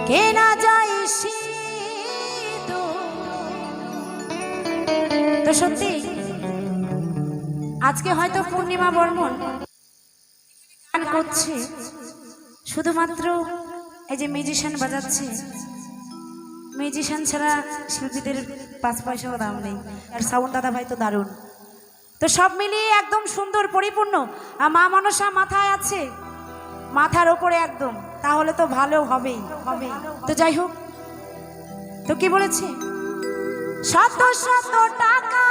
কেনা যায় তো সত্যি আজকে হয়তো পূর্ণিমা বর্মন গান করছে, শুধুমাত্র এই যে মিউজিশিয়ান বাজাচ্ছে, মিউজিশিয়ান ছাড়া শিল্পীদের 5 পয়সাও দাম নেই। আর সাউন্ড দাদা ভাই তো দারুণ। তো সব মিলিয়ে একদম সুন্দর পরিপূর্ণ। আর মা মনসা মাথায় আছে, মাথার ওপরে একদম, তাহলে তো ভালো হবেই হবেই। তো যাই হোক, তো কি বলেছে, শত শত টাকা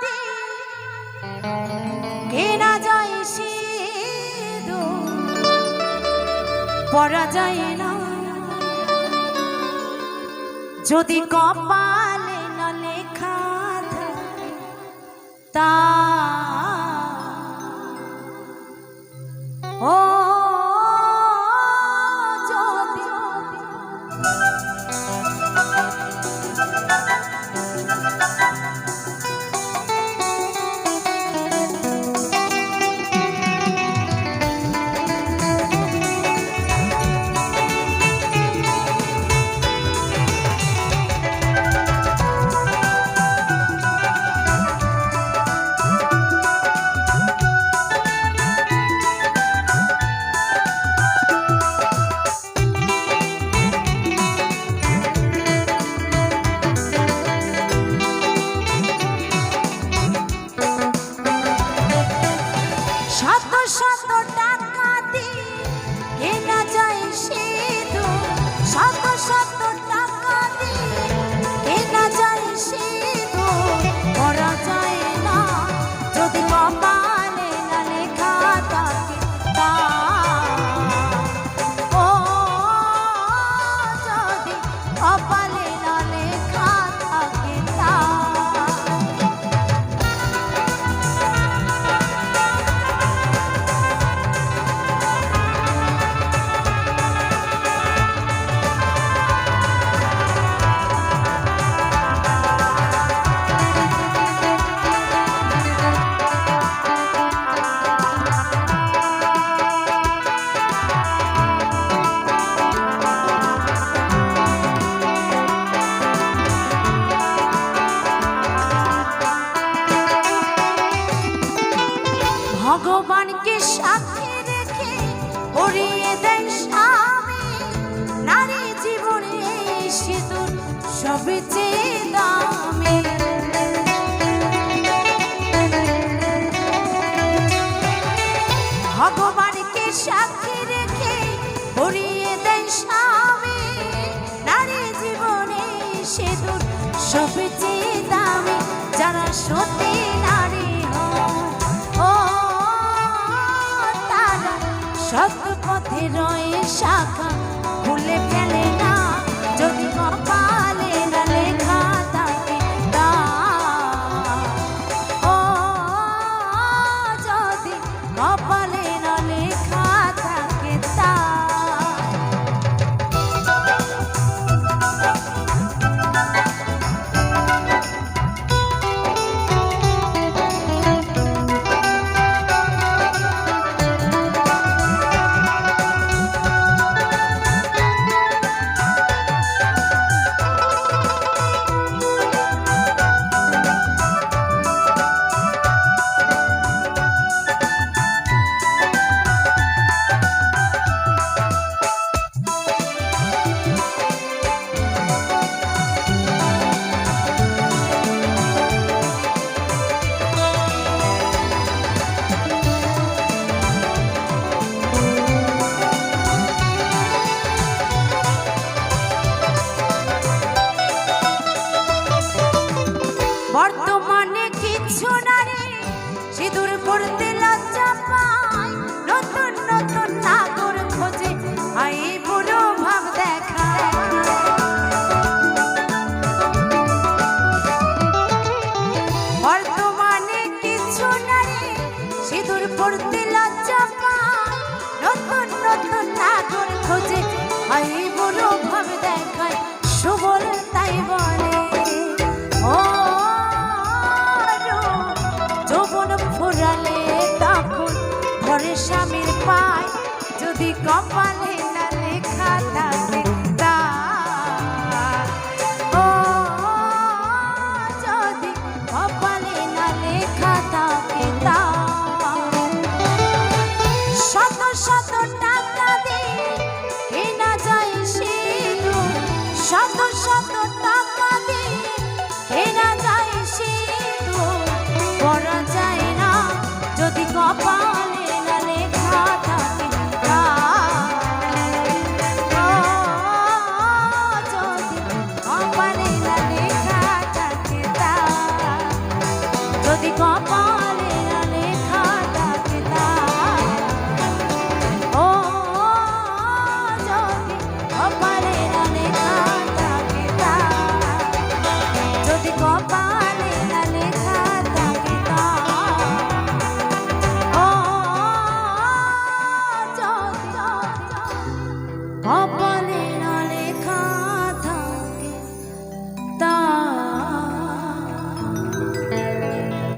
দিয়ে কেনা যায় সিঁদুর, পরা যায় না যদি কপালে না লেখা থাকে তা। ও শত টাকা দিয়ে কেনা যায় সিঁদুর, শত শত টাকা দিয়ে কেনা যায় সিঁদুর, পরা যায় না যদি কপালে না লেখা থাকে তা। ও যদি কপালে না লেখা থাকে তা। ভগবানকে সাথে রেখে পরিয়ে দেন স্বামী, নারী জীবনে সিঁদুর সবচেয়ে দামি। ভগবানকে সাথে রেখে পরিয়ে দেন স্বামী, নারী জীবনে সিঁদুর সবচেয়ে দামি। যারা সত্যি নারী সৎ পথে রয়ে শাখা ভুলে ফেলে না যদি কপালে না লেখা থাকে তা। ও যদি কপালে না লেখা থাকে তা। বর্তমানে কিছু নারী সিঁদুর পরতে লজ্জা পায়, নতুন নতুন নাগর খোঁজে আই বুড়ো ভাব দেখায়। বর্তমানে কিছু নারী সিঁদুর পরতে লজ্জা পায়, নতুন নতুন নাগর খোঁজে আই বুড়ো ভাব দেখায়। সুবল তাই বলে, ও যৌবন ফুরালে তখন ধরে স্বামীর পায় যদি কপালে